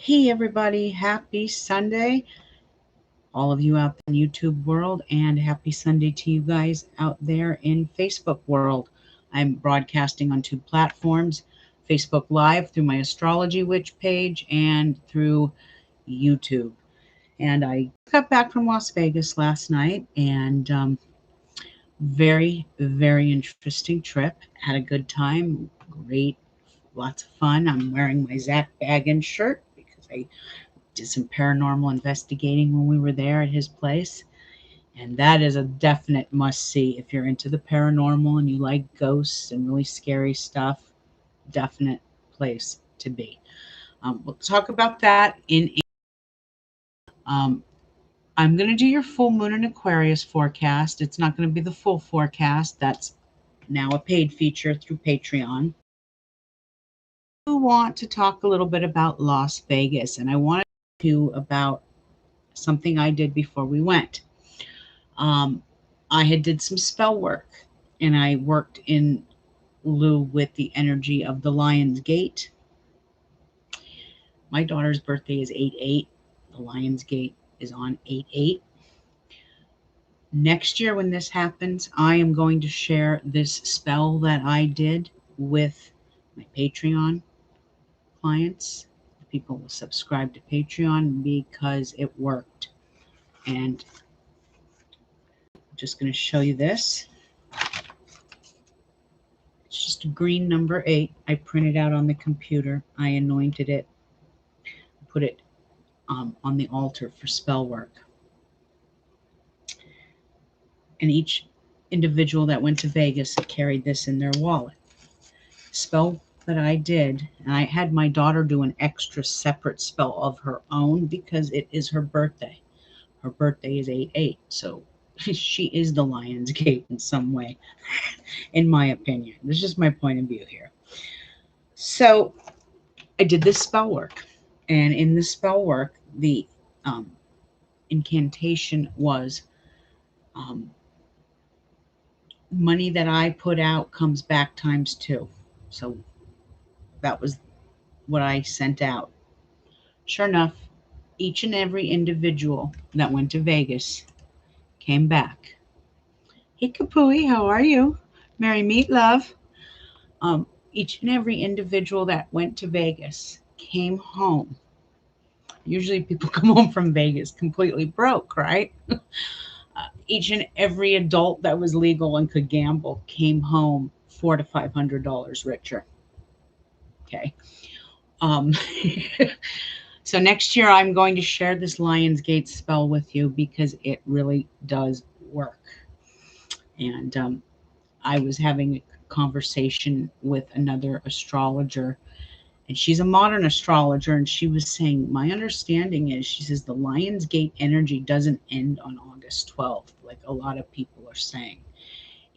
Hey everybody, happy Sunday, all of you out in YouTube world, and happy Sunday to you guys out there in Facebook world. I'm broadcasting on two platforms, Facebook Live through my Astrology Witch page and through YouTube. And I got back from Las Vegas last night and very interesting trip. Had a good time, great, lots of fun. I'm wearing my Zach Baggins shirt because I did some paranormal investigating when we were there at his place. And that is a definite must see if you're into the paranormal and you like ghosts and really scary stuff. Definite place to be. We'll talk about that in. Um, I'm going to do your full moon and Aquarius forecast. It's not going to be the full forecast. That's now a paid feature through Patreon. I want to talk a little bit about Las Vegas, and I want to talk to you about something I did before we went. Um, I had did some spell work, and I worked in lieu with the energy of the Lion's Gate. My daughter's birthday is 8/8. The Lion's Gate is on 8/8. Next year, when this happens, I am going to share this spell that I did with my Patreon clients. People will subscribe to Patreon because it worked. And I'm just going to show you this. It's just a green number 8. I printed out on the computer. I anointed it, put it on the altar for spell work. And each individual that went to Vegas carried this in their wallet. Spell that I did, and I had my daughter do an extra separate spell of her own because it is her birthday. Her birthday is 8/8, so she is the Lion's Gate in some way, in my opinion. This is just my point of view here. So I did this spell work, and in the spell work, the incantation was money that I put out comes back times 2. So that was what I sent out. Sure enough, each and every individual that went to Vegas came back. Hey Kapui, how are you? Merry meet love. Each and every individual that went to Vegas came home. Usually people come home from Vegas completely broke, right? Each and every adult that was legal and could gamble came home $400 to $500 richer. Okay. Um, so next year I'm going to share this Lion's Gate spell with you because it really does work. And I was having a conversation with another astrologer, and she's a modern astrologer, and she was saying, my understanding is, she says, the Lion's Gate energy doesn't end on August 12th, like a lot of people are saying.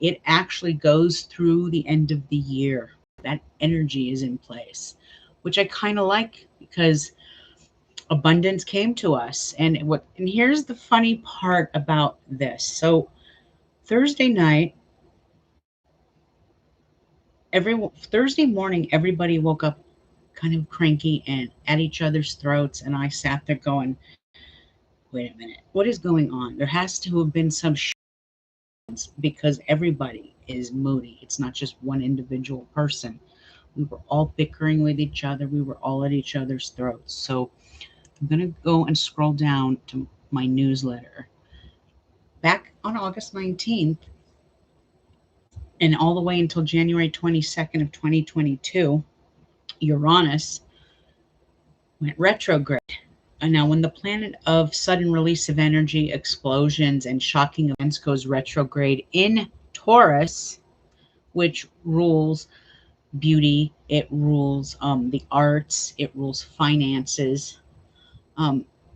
It actually goes through the end of the year. That energy is in place, which I kind of like because abundance came to us. And here's the funny part about this. So Thursday night, Thursday morning, everybody woke up kind of cranky and at each other's throats, and I sat there going, wait a minute, what is going on? There has to have been some because everybody is moody. It's not just one individual person. We were all bickering with each other. We were all at each other's throats. So I'm going to go and scroll down to my newsletter. Back on August 19th, and all the way until January 22nd of 2022, Uranus went retrograde. And now when the planet of sudden release of energy, explosions, and shocking events goes retrograde in Taurus, which rules beauty, it rules the arts, it rules finances,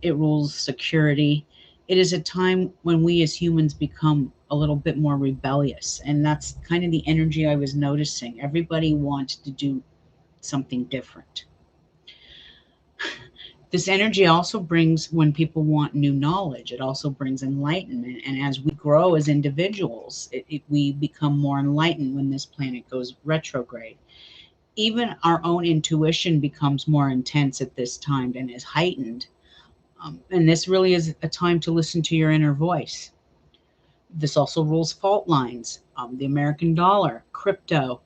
it rules security. It is a time when we as humans become a little bit more rebellious. And that's kind of the energy I was noticing. Everybody wanted to do something different. This energy also brings, when people want new knowledge, it also brings enlightenment. And as we grow as individuals, we become more enlightened when this planet goes retrograde. even our own intuition becomes more intense at this time and is heightened. And this really is a time to listen to your inner voice. This also rules fault lines, the American dollar, crypto,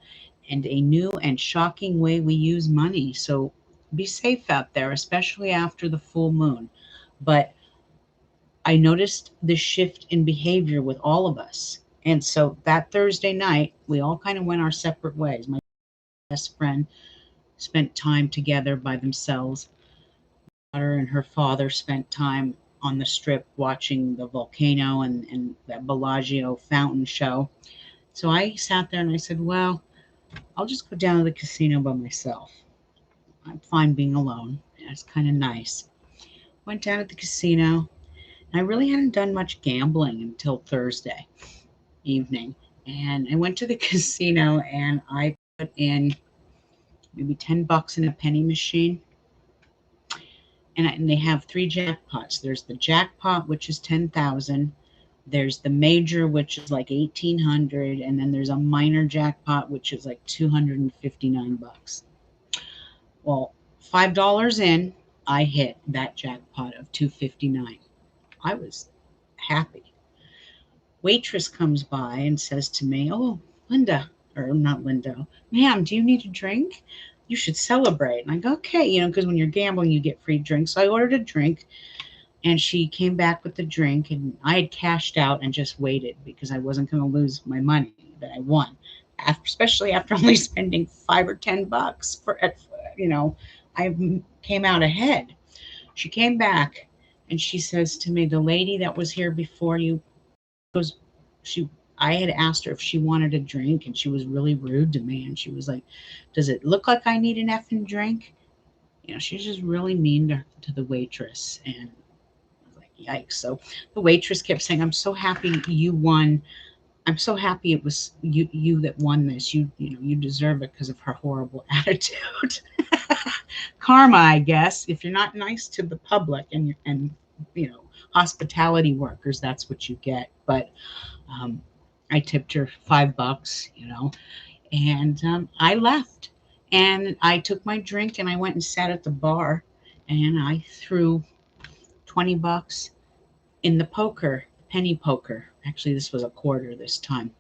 and a new and shocking way we use money. So be safe out there, especially after the full moon. But I noticed the shift in behavior with all of us. And so that Thursday night, we all kind of went our separate ways. My best friend spent time together by themselves. My daughter and her father spent time on the strip watching the volcano and that Bellagio fountain show. So I sat there and I said, well, I'll just go down to the casino by myself. I'm fine being alone. It's kind of nice. Went down to the casino. And I really hadn't done much gambling until Thursday evening. And I went to the casino and I put in maybe $10 in a penny machine. And they have three jackpots. There's the jackpot, which is 10,000. There's the major, which is like 1,800, and then there's a minor jackpot, which is like $259. Well, $5 in, I hit that jackpot of 259. I was happy. Waitress comes by and says to me, "Oh, Linda, or not Linda, ma'am, do you need a drink? You should celebrate." And I go, "Okay," because when you're gambling, you get free drinks. So I ordered a drink, and she came back with the drink, and I had cashed out and just waited because I wasn't going to lose my money that I won, especially after only spending $5 or $10 I came out ahead. She came back and she says to me, "The lady that was here before you goes, she I had asked her if she wanted a drink, and she was really rude to me, and she was like, 'Does it look like I need an effing drink?'" She's just really mean to the waitress, and I was like, yikes. So the waitress kept saying, "I'm so happy you won. I'm so happy it was you that won this. You deserve it because of her horrible attitude." Karma, I guess. If you're not nice to the public and hospitality workers, that's what you get. But um, I tipped her $5, and I left. And I took my drink and I went and sat at the bar, and I threw $20 in the poker, penny poker. Actually, this was a quarter this time,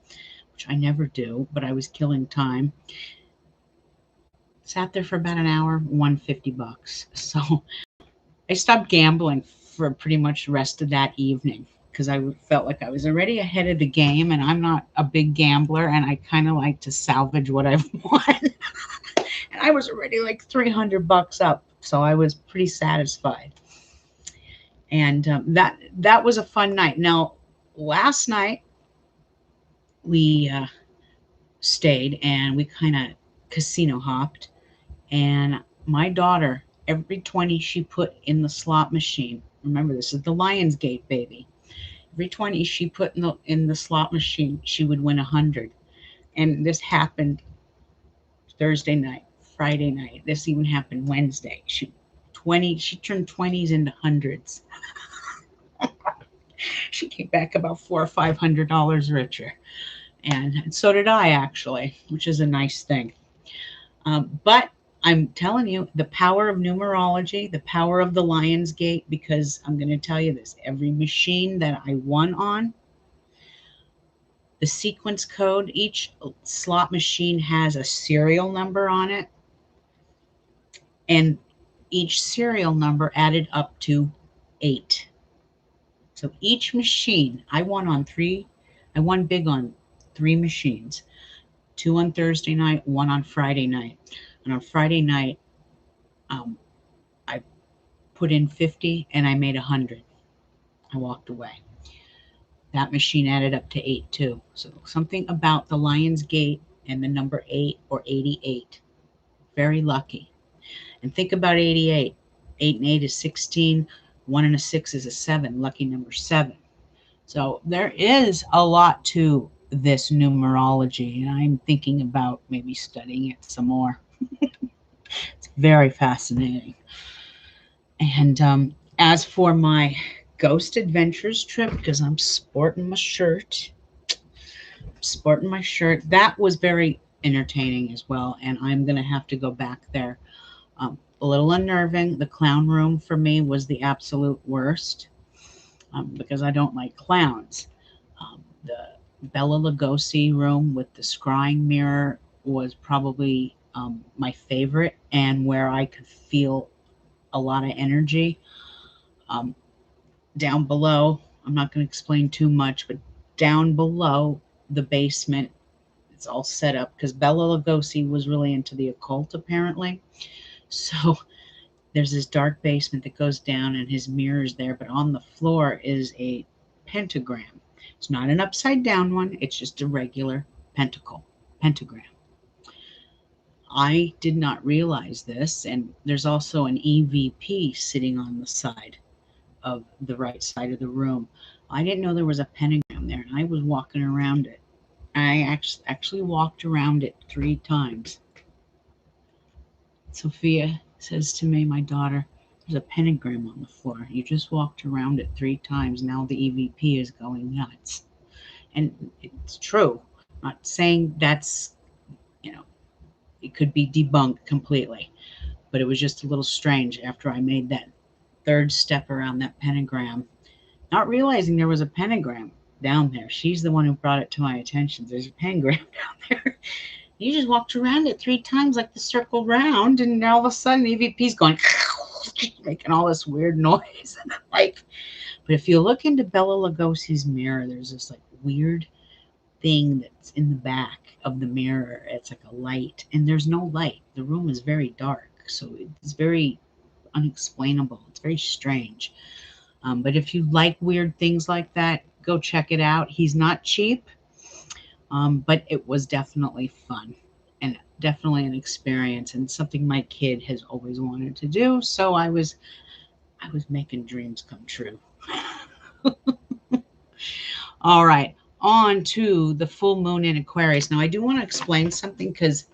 which I never do, but I was killing time. Sat there for about an hour, won $50. So I stopped gambling for pretty much the rest of that evening because I felt like I was already ahead of the game, and I'm not a big gambler, and I kind of like to salvage what I've won. And I was already like $300 up, so I was pretty satisfied. And that was a fun night. Now, last night we stayed and we kind of casino hopped, and my daughter, every 20 she put in the slot machine, remember this is the Lionsgate, baby, every 20 she put in the slot machine, she would win 100. And this happened Thursday night, Friday night. This even happened Wednesday. She turned 20s into hundreds. She came back about $400 or $500 richer. And so did I, actually, which is a nice thing. But I'm telling you, the power of numerology, the power of the Lionsgate, because I'm going to tell you this, every machine that I won on, the sequence code, each slot machine has a serial number on it, and each serial number added up to 8. So each machine, I won big on 3 machines, 2 on Thursday night, 1 on Friday night. And on Friday night, I put in 50 and I made 100. I walked away. That machine added up to 8 too. So something about the Lionsgate and the number 8 or 88. Very lucky. And think about 88. 8 and 8 is 16. 1 and a 6 is a 7. Lucky number 7. So there is a lot to this numerology, and I'm thinking about maybe studying it some more. It's very fascinating. And as for my Ghost Adventures trip, because I'm sporting my shirt, that was very entertaining as well. And I'm going to have to go back there. A little unnerving. The clown room for me was the absolute worst because I don't like clowns. The Bella Lugosi room with the scrying mirror was probably my favorite, and where I could feel a lot of energy. Um, Down below, I'm not going to explain too much, but down below the basement, it's all set up because Bella Lugosi was really into the occult, apparently. So there's this dark basement that goes down, and his mirror is there, but on the floor is a pentagram. It's not an upside down one, it's just a regular pentagram. I did not realize this, and there's also an EVP sitting on the side of the right side of the room. I didn't know there was a pentagram there, and I was walking around it. I actually walked around it 3 times. Sophia says to me, my daughter, there's a pentagram on the floor. You just walked around it 3 times. Now the EVP is going nuts. And it's true. I'm not saying that's, you know, it could be debunked completely, but it was just a little strange after I made that third step around that pentagram, not realizing there was a pentagram down there. She's the one who brought it to my attention. There's a pentagram down there. You just walked around it 3 times like the circle round, and all of a sudden EVP's going making all this weird noise. And I'm like, but if you look into Bella Lugosi's mirror, there's this like weird thing that's in the back of the mirror. It's like a light, and there's no light. The room is very dark, so it's very unexplainable. It's very strange. But if you like weird things like that, go check it out. He's not cheap, but it was definitely fun and definitely an experience and something my kid has always wanted to do. So I was making dreams come true. All right, on to the full moon in Aquarius. Now I do want to explain something because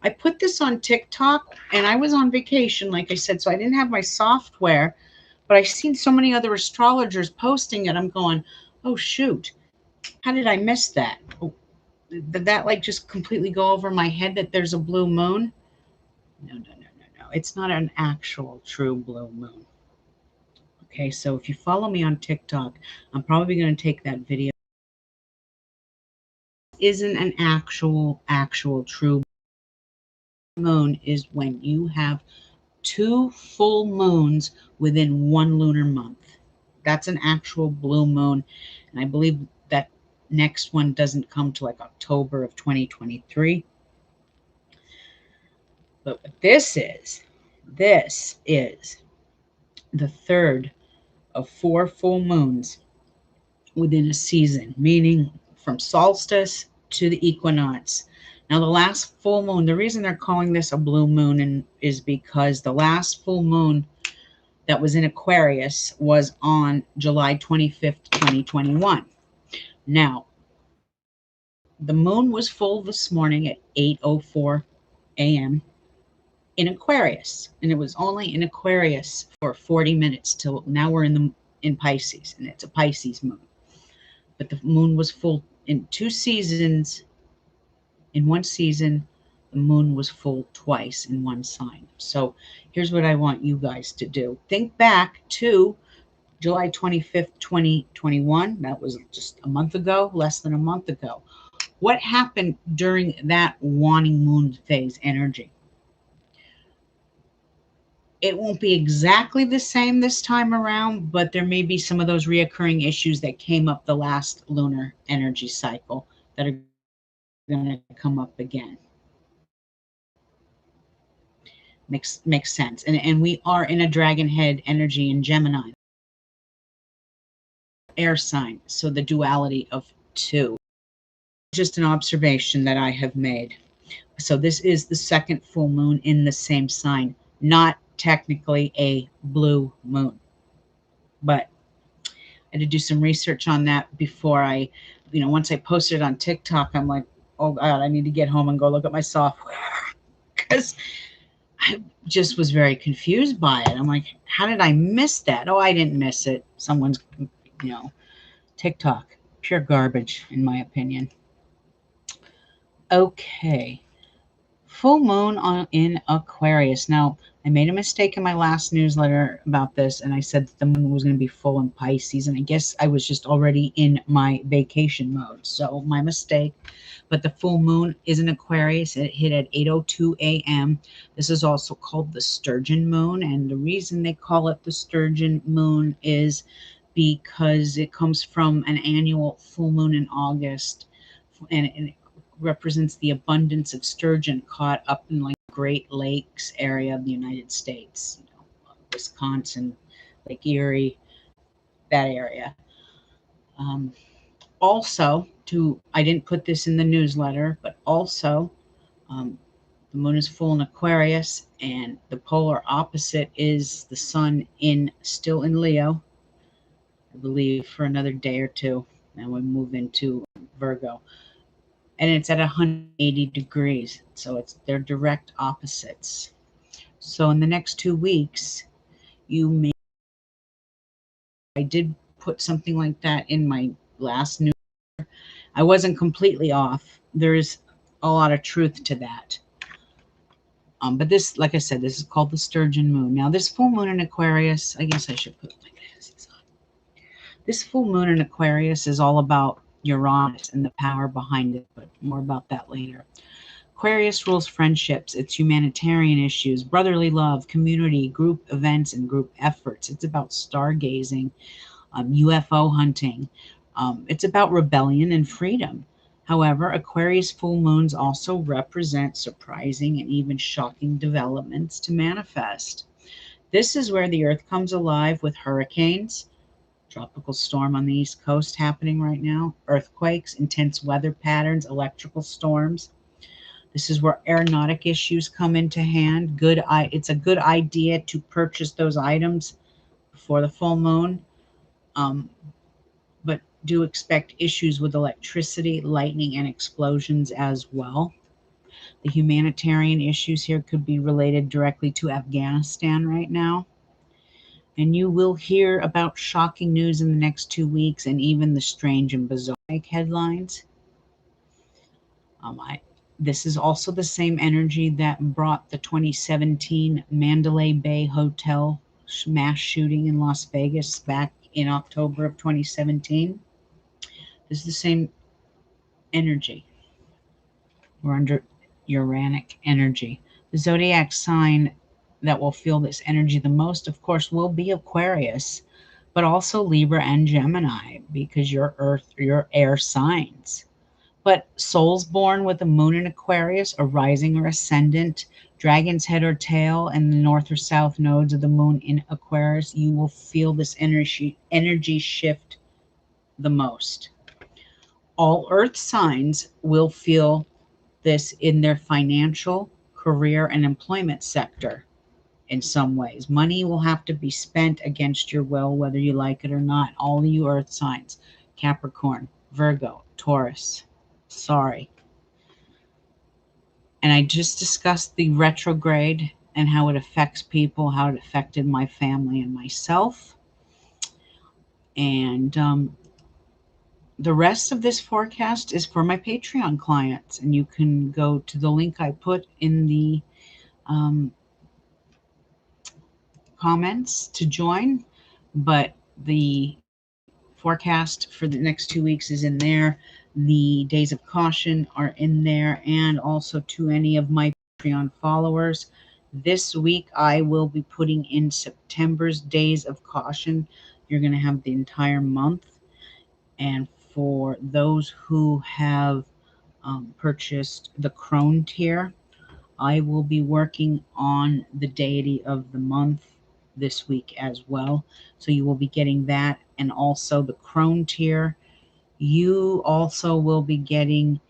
I put this on TikTok and I was on vacation, like I said, so I didn't have my software, but I've seen so many other astrologers posting it. I'm going, oh shoot, how did I miss that? Oh, did that like just completely go over my head that there's a blue moon? No, no, no, no, no. It's not an actual true blue moon. Okay, so if you follow me on TikTok, I'm probably going to take that video. Isn't an actual true moon is when you have 2 full moons within 1 lunar month. That's an actual blue moon, and I believe that next one doesn't come to like October of 2023. But what this is the third of 4 full moons within a season, meaning from solstice to the equinox. Now, the last full moon, the reason they're calling this a blue moon is because the last full moon that was in Aquarius was on July 25th, 2021. Now, the moon was full this morning at 8:04 a.m. in Aquarius, and it was only in Aquarius for 40 minutes till now we're in Pisces, and it's a Pisces moon. But the moon was full in 2 seasons. In 1 season, the moon was full twice in 1 sign. So here's what I want you guys to do. Think back to July 25th, 2021. That was just a month ago, less than a month ago. What happened during that waning moon phase energy? It won't be exactly the same this time around, but there may be some of those reoccurring issues that came up the last lunar energy cycle that are going to come up again. Makes sense. And we are in a dragon head energy in Gemini, air sign. So the duality of 2. Just an observation that I have made. So this is the second full moon in the same sign, not technically a blue moon. But I had to do some research on that before I, once I posted it on TikTok, I'm like, oh God, I need to get home and go look at my software because I just was very confused by it. I'm like, how did I miss that? Oh, I didn't miss it. Someone's, TikTok, pure garbage, in my opinion. Okay. Full moon in Aquarius. Now, I made a mistake in my last newsletter about this, and I said that the moon was going to be full in Pisces, and I guess I was just already in my vacation mode. So, my mistake. But the full moon is in Aquarius. It hit at 8:02 a.m. This is also called the sturgeon moon, and the reason they call it the sturgeon moon is because it comes from an annual full moon in August, and it represents the abundance of sturgeon caught up in like Great Lakes area of the United States, Wisconsin, Lake Erie, that area. Um, Also, I didn't put this in the newsletter, but also um, the moon is full in Aquarius, and the polar opposite is the sun still in Leo, I believe, for another day or two, and we move into Virgo, and it's at 180 degrees, so they're direct opposites. So in the next 2 weeks, you may I did put something like that in my last news. I wasn't completely off. There's a lot of truth to that. But this, like I said, this is called the sturgeon moon. Now, this full moon in Aquarius, I guess I should put my glasses on. This full moon in Aquarius is all about Uranus and the power behind it, but more about that later. Aquarius rules friendships, it's humanitarian issues, brotherly love, community, group events, and group efforts. It's about stargazing, UFO hunting. It's about rebellion and freedom. However, Aquarius full moons also represent surprising and even shocking developments to manifest. This is where the earth comes alive with hurricanes, tropical storm on the East Coast happening right now, earthquakes, intense weather patterns, electrical storms. This is where aeronautic issues come into hand. It's a good idea to purchase those items before the full moon. Um, but do expect issues with electricity, lightning, and explosions as well. The humanitarian issues here could be related directly to Afghanistan right now. And you will hear about shocking news in the next 2 weeks and even the strange and bizarre headlines. This is also the same energy that brought the 2017 Mandalay Bay Hotel mass shooting in Las Vegas back in October of 2017. This is the same energy. We're under Uranic energy. The zodiac sign that will feel this energy the most, of course, will be Aquarius, but also Libra and Gemini because your air signs. But souls born with a moon in Aquarius, a rising or ascendant, dragon's head or tail, and the north or south nodes of the moon in Aquarius, you will feel this energy shift the most. All earth signs will feel this in their financial, career, and employment sector in some ways. Money will have to be spent against your will, whether you like it or not. All of you earth signs, Capricorn, Virgo, Taurus. Sorry. And I just discussed the retrograde and how it affects people, how it affected my family and myself. And the rest of this forecast is for my Patreon clients. And you can go to the link I put in the comments to join. But the forecast for the next 2 weeks is in there. The days of caution are in there, and also to any of my Patreon followers. This week, I will be putting in September's days of caution. You're going to have the entire month. And for those who have purchased the Crone tier, I will be working on the deity of the month this week as well. So you will be getting that, and also the Crone tier. You also will be getting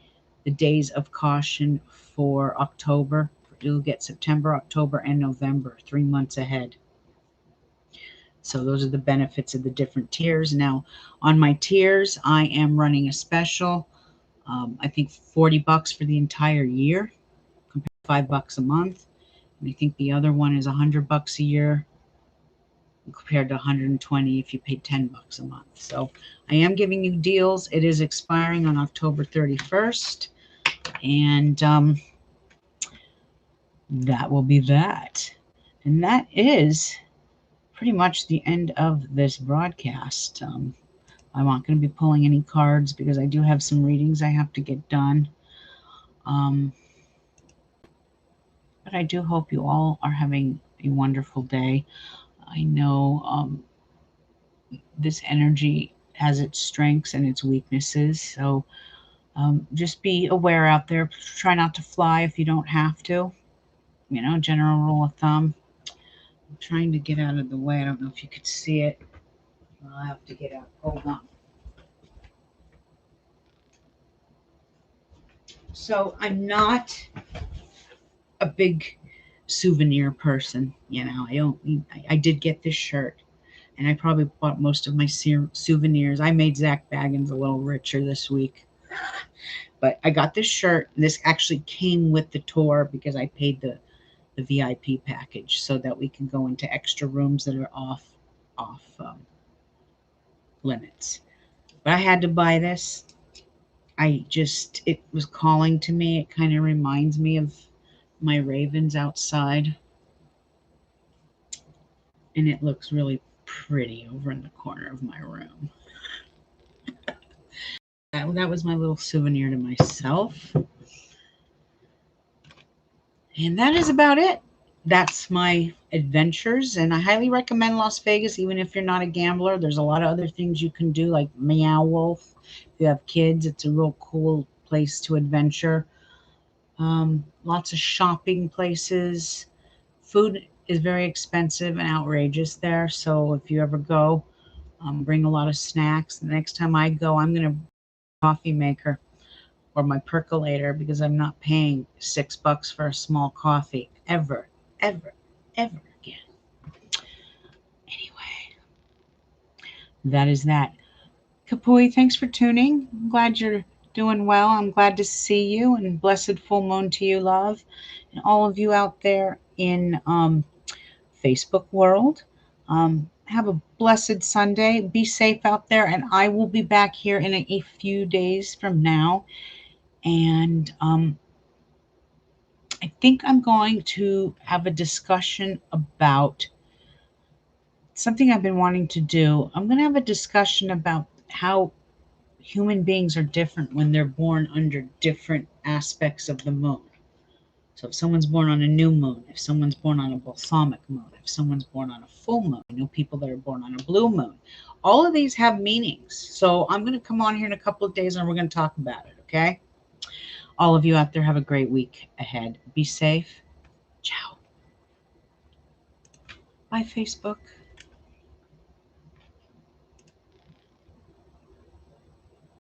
the days of caution for October. You'll get September, October, and November, 3 months ahead. So those are the benefits of the different tiers. Now, on my tiers, I am running a special. I think $40 for the entire year, compared to $5 a month. And I think the other one is $100 a year, compared to 120 if you pay $10 a month. So I am giving you deals. It is expiring on October 31st. And that will be that. And that is pretty much the end of this broadcast. I'm not going to be pulling any cards because I do have some readings I have to get done. But I do hope you all are having a wonderful day. I know this energy has its strengths and its weaknesses. So just be aware out there. Try not to fly if you don't have to. You know, general rule of thumb. I'm trying to get out of the way. I don't know if you could see it. I'll have to get out. Hold on. So I'm not a big souvenir person. You know, I did get this shirt, and I probably bought most of my souvenirs. I made Zach Baggins a little richer this week. But I got this shirt. This actually came with the tour because I paid the VIP package so that we can go into extra rooms that are off limits. But I had to buy this. It was calling to me. It kind of reminds me of my ravens outside. And it looks really pretty over in the corner of my room. That was my little souvenir to myself. And that is about it. That's my adventures. And I highly recommend Las Vegas, even if you're not a gambler. There's a lot of other things you can do, like Meow Wolf. If you have kids, it's a real cool place to adventure. Lots of shopping places. Food is very expensive and outrageous there. So if you ever go, bring a lot of snacks. The next time I go, I'm going to coffee maker or my percolator because I'm not paying $6 for a small coffee ever, ever, ever again. Anyway, that is that. Kapui, thanks for tuning. I'm glad you're doing well. I'm glad to see you, and blessed full moon to you, love. And all of you out there in Facebook world. Have a blessed Sunday. Be safe out there, and I will be back here in a few days from now. And I think I'm going to have a discussion about something I've been wanting to do. I'm going to have a discussion about how human beings are different when they're born under different aspects of the moon. So if someone's born on a new moon, if someone's born on a balsamic moon, if someone's born on a full moon, I know people that are born on a blue moon. All of these have meanings. So I'm going to come on here in a couple of days and we're going to talk about it, okay? All of you out there have a great week ahead. Be safe. Ciao. Bye, Facebook.